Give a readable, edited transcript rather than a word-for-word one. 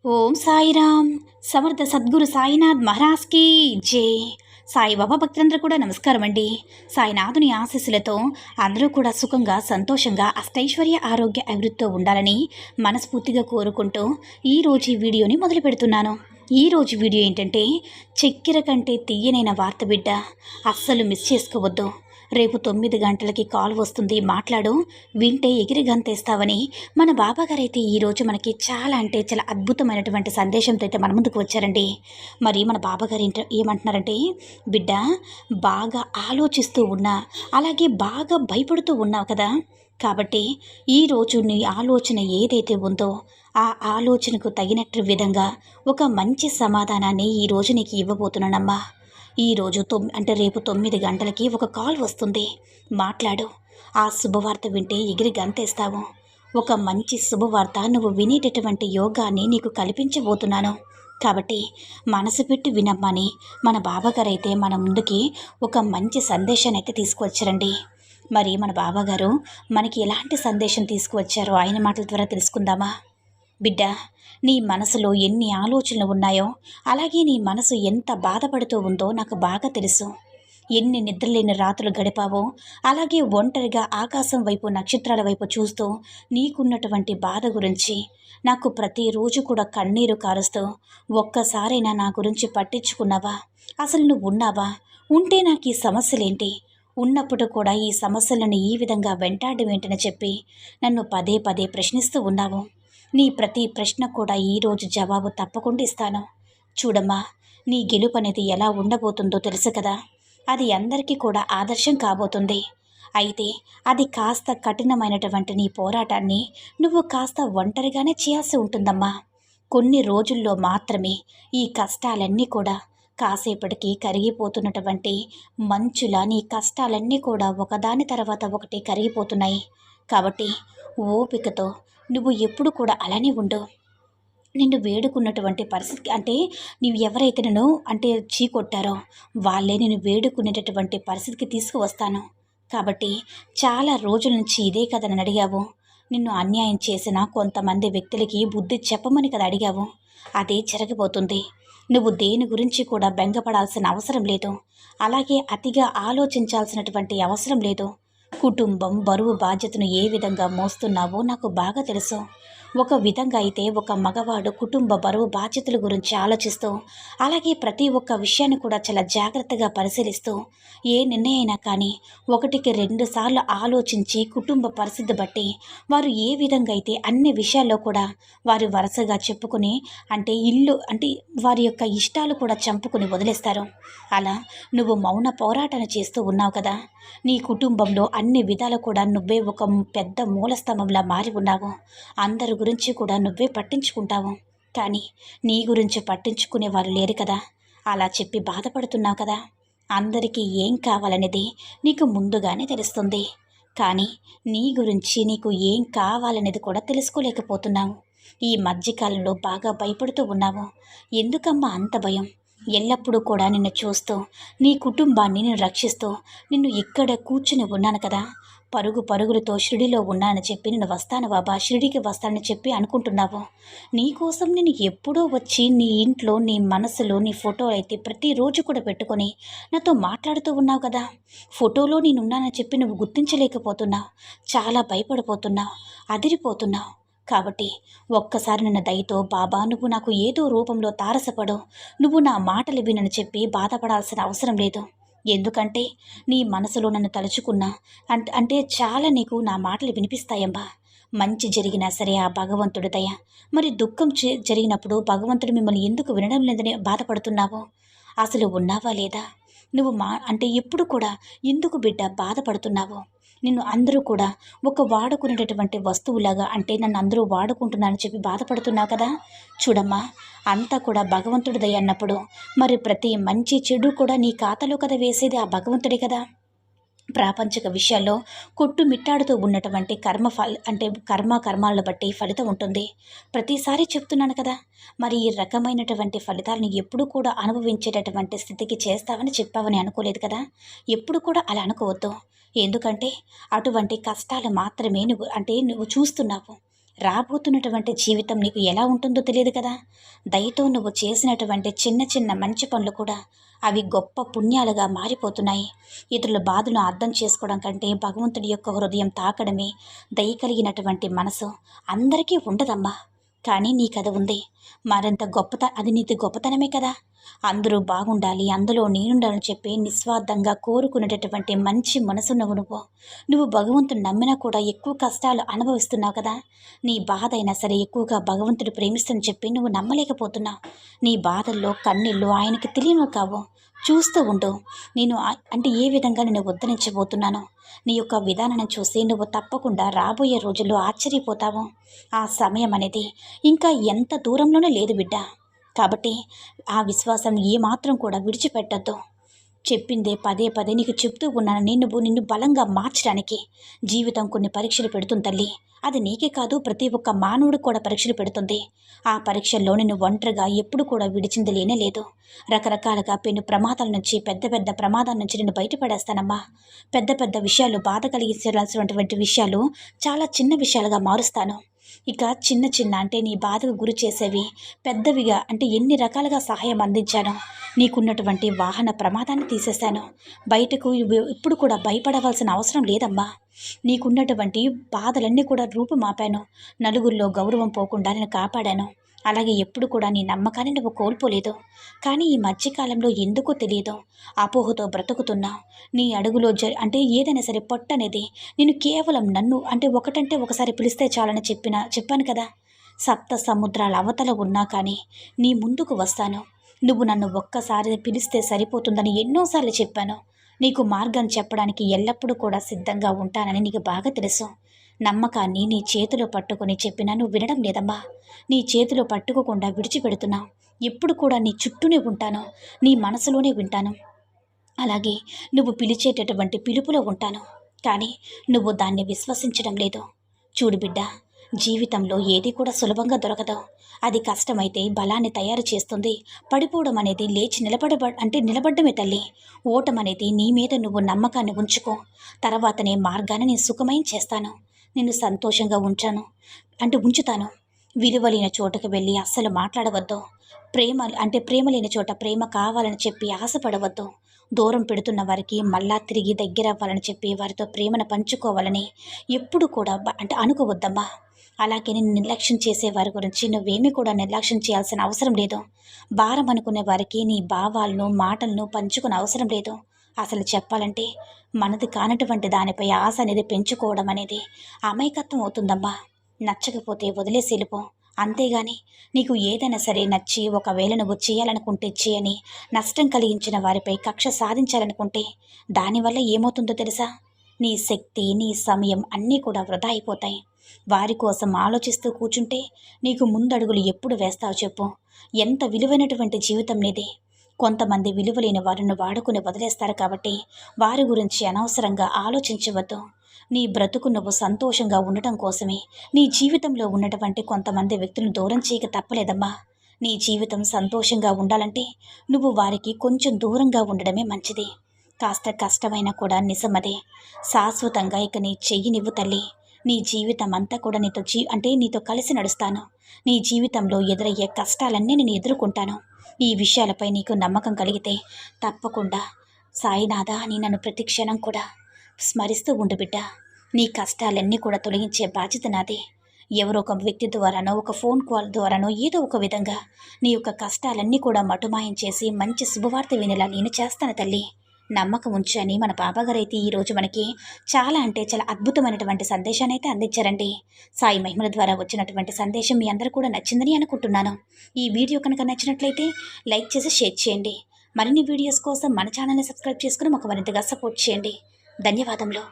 ఓం సాయిరామ్. సమర్థ సద్గురు సాయినాథ్ మహారాజ్కి జై. సాయిబాబా భక్తులందరూ కూడా నమస్కారం అండి. సాయినాథుని ఆశీస్సులతో అందరూ కూడా సుఖంగా సంతోషంగా అష్టైశ్వర్య ఆరోగ్య అభివృద్ధితో ఉండాలని మనస్ఫూర్తిగా కోరుకుంటూ ఈరోజు ఈ వీడియోని మొదలు పెడుతున్నాను. ఈరోజు వీడియో ఏంటంటే, చక్కెర కంటే తీయనైన వార్త బిడ్డ, అస్సలు మిస్ చేసుకోవద్దు. రేపు 9 గంటలకి కాల్ వస్తుంది, మాట్లాడు, వింటే ఎగిరి గంతేస్తావని మన బాబాగారైతే ఈరోజు మనకి చాలా అంటే చాలా అద్భుతమైనటువంటి సందేశంతో అయితే మన ముందుకు వచ్చారండి. మరి మన బాబాగారు ఏమంటున్నారంటే, బిడ్డ బాగా ఆలోచిస్తూ ఉన్నా, అలాగే బాగా భయపడుతూ ఉన్నావు కదా, కాబట్టి ఈరోజు నీ ఆలోచన ఏదైతే ఉందో ఆ ఆలోచనకు తగినట్టు విధంగా ఒక మంచి సమాధానాన్ని ఈరోజు నీకు ఇవ్వబోతున్నానమ్మా. ఈరోజు రేపు 9 గంటలకి ఒక కాల్ వస్తుంది, మాట్లాడు. ఆ శుభవార్త వింటే ఎగిరి గంతేస్తావు. ఒక మంచి శుభవార్త నువ్వు వినేటటువంటి యోగాన్ని నీకు కల్పించబోతున్నాను. కాబట్టి మనసు పెట్టి వినమ్మని మన బాబాగారైతే మన ముందుకి ఒక మంచి సందేశాన్ని అయితే తీసుకువచ్చారండి. మరి మన బాబాగారు మనకి ఎలాంటి సందేశం తీసుకువచ్చారో ఆయన మాటల ద్వారా తెలుసుకుందామా. బిడ్డ, నీ మనసులో ఎన్ని ఆలోచనలు ఉన్నాయో, అలాగే నీ మనసు ఎంత బాధపడుతూ ఉందో నాకు బాగా తెలుసు. ఎన్ని నిద్రలేని రాత్రులు గడిపావో, అలాగే ఒంటరిగా ఆకాశం వైపు నక్షత్రాల వైపు చూస్తూ నీకున్నటువంటి బాధ గురించి నాకు ప్రతిరోజు కూడా కన్నీరు కారుస్తూ, ఒక్కసారైనా నా గురించి పట్టించుకున్నావా? అసలు నువ్వు ఉన్నావా? ఉంటే నాకు ఈ సమస్యలేంటి? ఉన్నప్పుడు కూడా ఈ సమస్యలను ఈ విధంగా వెంటాడడం ఏంటని చెప్పి నన్ను పదే పదే ప్రశ్నిస్తూ ఉన్నావు. నీ ప్రతి ప్రశ్న కూడా ఈరోజు జవాబు తప్పకుండా ఇస్తాను. చూడమ్మా, నీ గెలుపు అనేది ఎలా ఉండబోతుందో తెలుసు కదా. అది అందరికీ కూడా ఆదర్శం కాబోతుంది. అయితే అది కాస్త కఠినమైనటువంటి నీ పోరాటాన్ని నువ్వు కాస్త ఒంటరిగానే చేయాల్సి ఉంటుందమ్మా. కొన్ని రోజుల్లో మాత్రమే ఈ కష్టాలన్నీ కూడా కాసేపటికి కరిగిపోతున్నటువంటి మంచులా నీ కష్టాలన్నీ కూడా ఒకదాని తర్వాత ఒకటి కరిగిపోతున్నాయి. కాబట్టి ఓపికతో నువ్వు ఎప్పుడు కూడా అలానే ఉండు. నిన్ను వేడుకున్నటువంటి పరిస్థితి నీవు ఎవరైతే నన్ను చీకొట్టారో వాళ్ళే నేను వేడుకునేటటువంటి పరిస్థితికి తీసుకువస్తాను. కాబట్టి చాలా రోజుల నుంచి ఇదే కదా నన్ను అడిగావు. నిన్ను అన్యాయం చేసిన కొంతమంది వ్యక్తులకి బుద్ధి చెప్పమని కదా అడిగావు. అదే జరగబోతుంది. నువ్వు దేని గురించి కూడా బెంగపడాల్సిన అవసరం లేదు. అలాగే అతిగా ఆలోచించాల్సినటువంటి అవసరం లేదు. కుటుంబం బరువు బాధ్యతను ఏ విధంగా మోస్తున్నావో నాకు బాగా తెలుసు. ఒక విధంగా అయితే ఒక మగవాడు కుటుంబ బరువు బాధ్యతల గురించి ఆలోచిస్తూ, అలాగే ప్రతి ఒక్క విషయాన్ని కూడా చాలా జాగ్రత్తగా పరిశీలిస్తూ, ఏ నిర్ణయమైనా కానీ 1కి 2 సార్లు ఆలోచించి కుటుంబ పరిస్థితి బట్టి వారు ఏ విధంగా అయితే అన్ని విషయాల్లో కూడా వారు వరుసగా చెప్పుకుని వారి యొక్క ఇష్టాలు కూడా చంపుకుని వదిలేస్తారు. అలా నువ్వు మౌన పోరాటాన్ని చేస్తూ ఉన్నావు కదా. నీ కుటుంబంలో అన్ని విధాలు కూడా నువ్వే ఒక పెద్ద మూలస్తంభంలా మారి ఉన్నావు. అందరి గురించి కూడా నువ్వే పట్టించుకుంటావు, కానీ నీ గురించి పట్టించుకునే వాళ్ళు లేరు కదా. అలా చెప్పి బాధపడుతున్నావు కదా. అందరికీ ఏం కావాలనేది నీకు ముందుగానే తెలుస్తుంది, కానీ నీ గురించి నీకు ఏం కావాలనేది కూడా తెలుసుకోలేకపోతున్నావు. ఈ మధ్యకాలంలో బాగా భయపడుతూ ఉన్నావు. ఎందుకమ్మా అంత భయం? ఎల్లప్పుడూ కూడా నిన్ను చూస్తూ, నీ కుటుంబాన్ని నేను రక్షిస్తూ, నిన్ను ఇక్కడ కూర్చుని ఉన్నాను కదా. పరుగులతో షిరిడిలో ఉన్నానని చెప్పి నేను వస్తాను బాబా, షిరిడికి వస్తానని చెప్పి అనుకుంటున్నావు. నీకోసం నేను ఎప్పుడో వచ్చి నీ ఇంట్లో నీ మనసులో నీ ఫోటో అయితే ప్రతిరోజు కూడా పెట్టుకొని నాతో మాట్లాడుతూ ఉన్నావు కదా. ఫోటోలో నేనున్నానని చెప్పి నువ్వు గుర్తించలేకపోతున్నావు. చాలా భయపడిపోతున్నావు, అదిరిపోతున్నావు. కాబట్టి ఒక్కసారి నన్ను దయతో, బాబా నువ్వు నాకు ఏదో రూపంలో తారసపడు, నువ్వు నా మాటలు వినని చెప్పి బాధపడాల్సిన అవసరం లేదు. ఎందుకంటే నీ మనసులో నన్ను తలుచుకున్నా చాలా నీకు నా మాటలు వినిపిస్తాయమ్మా. మంచి జరిగినా సరే ఆ భగవంతుడి దయ. మరి దుఃఖం జరిగినప్పుడు భగవంతుడు మిమ్మల్ని ఎందుకు వినడం లేదని బాధపడుతున్నావు? అసలు ఉన్నావా లేదా? నువ్వు ఎప్పుడు కూడా ఎందుకు బిడ్డ బాధపడుతున్నావు? నిన్ను అందరూ కూడా ఒక వాడుకునేటటువంటి వస్తువులాగా నన్ను అందరూ వాడుకుంటున్నారని చెప్పి బాధపడుతున్నావు కదా. చూడమ్మా, అంతా కూడా భగవంతుడి దయ అన్నప్పుడు మరి ప్రతి మంచి చెడు కూడా నీ ఖాతాలో కదా వేసేది ఆ భగవంతుడే కదా. ప్రాపంచిక విషయాల్లో కొట్టుమిట్టాడుతూ ఉన్నటువంటి కర్మాలను బట్టి ఫలితం ఉంటుంది. ప్రతిసారి చెప్తున్నాను కదా. మరి ఈ రకమైనటువంటి ఫలితాలను ఎప్పుడు కూడా అనుభవించేటటువంటి స్థితికి చేస్తావని చెప్పావని అనుకోలేదు కదా. ఎప్పుడు కూడా అలా అనుకోవద్దు. ఎందుకంటే అటువంటి కష్టాలు మాత్రమే నువ్వు చూస్తున్నావు. రాబోతున్నటువంటి జీవితం నీకు ఎలా ఉంటుందో తెలియదు కదా. దయతో నువ్వు చేసినటువంటి చిన్న చిన్న మంచి పనులు కూడా అవి గొప్ప పుణ్యాలుగా మారిపోతున్నాయి. ఇతరుల బాధను అర్థం చేసుకోవడం కంటే భగవంతుడి యొక్క హృదయం తాకడమే దయ కలిగినటువంటి మనసు అందరికీ ఉండదమ్మా. కానీ నీకది ఉంది. మరింత అది నీది గొప్పతనమే కదా. అందరూ బాగుండాలి, అందులో నేనుండాలని చెప్పి నిస్వార్థంగా కోరుకునేటటువంటి మంచి మనసు నువ్వు భగవంతుని నమ్మినా కూడా ఎక్కువ కష్టాలు అనుభవిస్తున్నావు కదా. నీ బాధ అయినా సరే ఎక్కువగా భగవంతుడు ప్రేమిస్తని చెప్పి నువ్వు నమ్మలేకపోతున్నావు. నీ బాధల్లో కన్నీళ్ళు ఆయనకి తెలియను కావు. చూస్తూ ఉండు. నేను అంటే ఏ విధంగా నేను ఉద్ధరించబోతున్నాను. నీ యొక్క విధానాన్ని చూసి నువ్వు తప్పకుండా రాబోయే రోజుల్లో ఆశ్చర్యపోతావు. ఆ సమయం అనేది ఇంకా ఎంత దూరంలోనే లేదు బిడ్డ. కాబట్టి ఆ విశ్వాసం ఏమాత్రం కూడా విడిచిపెట్టద్దు. చెప్పిందే పదే పదే నీకు చెప్తూ ఉన్నాను. నిన్ను బలంగా మార్చడానికి జీవితం కొన్ని పరీక్షలు పెడుతుంది తల్లి. అది నీకే కాదు, ప్రతి ఒక్క మానవుడు కూడా పరీక్షలు పెడుతుంది. ఆ పరీక్షల్లో నిన్ను ఒంటరిగా ఎప్పుడు కూడా విడిచింది లేనే లేదు. రకరకాలుగా పెను ప్రమాదాల నుంచి, పెద్ద పెద్ద ప్రమాదాల నుంచి నిన్ను బయటపడేస్తానమ్మా. పెద్ద పెద్ద విషయాలు, బాధ కలిగించాల్సినటువంటి విషయాలు చాలా చిన్న విషయాలుగా మారుస్తాను. ఇక చిన్న చిన్న అంటే నీ బాధకు గురి చేసేవి పెద్దవిగా అంటే ఎన్ని రకాలుగా సహాయం అందించాను. నీకున్నటువంటి వాహన ప్రమాదాన్ని తీసేశాను. బయటకు ఇప్పుడు కూడా భయపడవలసిన అవసరం లేదమ్మా. నీకున్నటువంటి బాధలన్నీ కూడా రూపుమాపాను. నలుగురిలో గౌరవం పోకుండా నేను కాపాడాను. అలాగే ఎప్పుడు కూడా నీ నమ్మకాన్ని నువ్వు కోల్పోలేదు. కానీ ఈ మధ్యకాలంలో ఎందుకో తెలియదు అపోహతో బ్రతుకుతున్నావు. నీ అడుగులో అంటే ఏదైనా సరే పొట్టనేది నేను కేవలం నన్ను అంటే ఒకటంటే ఒకసారి పిలిస్తే చాలని చెప్పాను కదా. సప్త సముద్రాల అవతల ఉన్నా కానీ నీ ముందుకు వస్తాను. నువ్వు నన్ను ఒక్కసారి పిలిస్తే సరిపోతుందని ఎన్నోసార్లు చెప్పాను. నీకు మార్గం చెప్పడానికి ఎల్లప్పుడూ కూడా సిద్ధంగా ఉంటానని నీకు బాగా తెలుసు. నమ్మకాన్ని నీ చేతిలో పట్టుకొని చెప్పినా నువ్వు వినడం లేదమ్మా. నీ చేతిలో పట్టుకోకుండా విడిచిపెడుతున్నావు. ఎప్పుడు కూడా నీ చుట్టూనే ఉంటాను, నీ మనసులోనే వింటాను. అలాగే నువ్వు పిలిచేటటువంటి పిలుపులో ఉంటాను. కానీ నువ్వు దాన్ని విశ్వసించడం లేదు. చూడు బిడ్డ, జీవితంలో ఏది కూడా సులభంగా దొరకదు. అది కష్టమైతే బలాన్ని తయారు చేస్తుంది. పడిపోవడం అనేది లేచి నిలబడ్డమే తల్లి. ఓటం అనేది నీ మీద నువ్వు నమ్మకాన్ని ఉంచుకో. తర్వాతనే మార్గాన్ని నేను సుఖమయం చేస్తాను. నిన్ను సంతోషంగా ఉంచుతాను. విలువలేని చోటకు వెళ్ళి అస్సలు మాట్లాడవద్దు. ప్రేమ లేని చోట ప్రేమ కావాలని చెప్పి ఆశపడవద్దు. దూరం పెడుతున్న వారికి మళ్ళా తిరిగి దగ్గర అవ్వాలని చెప్పి వారితో ప్రేమను పంచుకోవాలని ఎప్పుడు కూడా అనుకోవద్దమ్మా. అలాగే నేను నిర్లక్ష్యం చేసే వారి గురించి నువ్వేమీ కూడా నిర్లక్ష్యం చేయాల్సిన అవసరం లేదు. భారం అనుకునే వారికి నీ భావాలను, మాటలను పంచుకునే అవసరం లేదు. అసలు చెప్పాలంటే మనది కానటువంటి దానిపై ఆశ అనేది పెంచుకోవడం అనేది అమాయకత్వం అవుతుందమ్మా. నచ్చకపోతే వదిలేసి వెళ్ళిపో. అంతేగాని నీకు ఏదైనా సరే నచ్చి ఒకవేళ నువ్వు చేయాలనుకుంటే చేయని నష్టం కలిగించిన వారిపై కక్ష సాధించాలనుకుంటే దానివల్ల ఏమవుతుందో తెలుసా? నీ శక్తి, నీ సమయం అన్నీ కూడా వృధా అయిపోతాయి. వారి కోసం ఆలోచిస్తూ కూర్చుంటే నీకు ముందడుగులు ఎప్పుడు వేస్తావు చెప్పు? ఎంత విలువైనటువంటి జీవితం నీది. కొంతమంది విలువలేని వారిని వాడుకుని వదిలేస్తారు. కాబట్టి వారి గురించి అనవసరంగా ఆలోచించవద్దు. నీ బ్రతుకు నువ్వు సంతోషంగా ఉండటం కోసమే నీ జీవితంలో ఉన్నటువంటి కొంతమంది వ్యక్తులను దూరం చేయక తప్పలేదమ్మా. నీ జీవితం సంతోషంగా ఉండాలంటే నువ్వు వారికి కొంచెం దూరంగా ఉండడమే మంచిది. కాస్త కష్టమైనా కూడా నిజమదే. శాశ్వతంగా ఇక నీ చెయ్యినివ్వు తల్లి. నీ జీవితం అంతా కూడా నీతో కలిసి నడుస్తాను. నీ జీవితంలో ఎదురయ్యే కష్టాలన్నీ నేను ఎదుర్కొంటాను. ఈ విషయాలపై నీకు నమ్మకం కలిగితే తప్పకుండా సాయినాథ అని నన్ను ప్రతి క్షణం కూడా స్మరిస్తూ ఉండు బిడ్డ. నీ కష్టాలన్నీ కూడా తొలగించే బాధ్యత నాది. ఎవరో ఒక వ్యక్తి ద్వారానో, ఒక ఫోన్ కాల్ ద్వారానో ఏదో ఒక విధంగా నీ యొక్క కష్టాలన్నీ కూడా మటుమాయం చేసి మంచి శుభవార్త వినేలా నేను చేస్తాను తల్లి. నమ్మకం ఉంచని మన బాబాగారు అయితే ఈరోజు మనకి చాలా అద్భుతమైనటువంటి సందేశాన్ని అయితే అందించారండి. సాయి మహిమల ద్వారా వచ్చినటువంటి సందేశం మీ అందరూ కూడా నచ్చిందని అనుకుంటున్నాను. ఈ వీడియో కనుక నచ్చినట్లయితే లైక్ చేసి షేర్ చేయండి. మరిన్ని వీడియోస్ కోసం మన ఛానల్ని సబ్స్క్రైబ్ చేసుకుని మాకు మరింతగా సపోర్ట్ చేయండి. ధన్యవాదములు.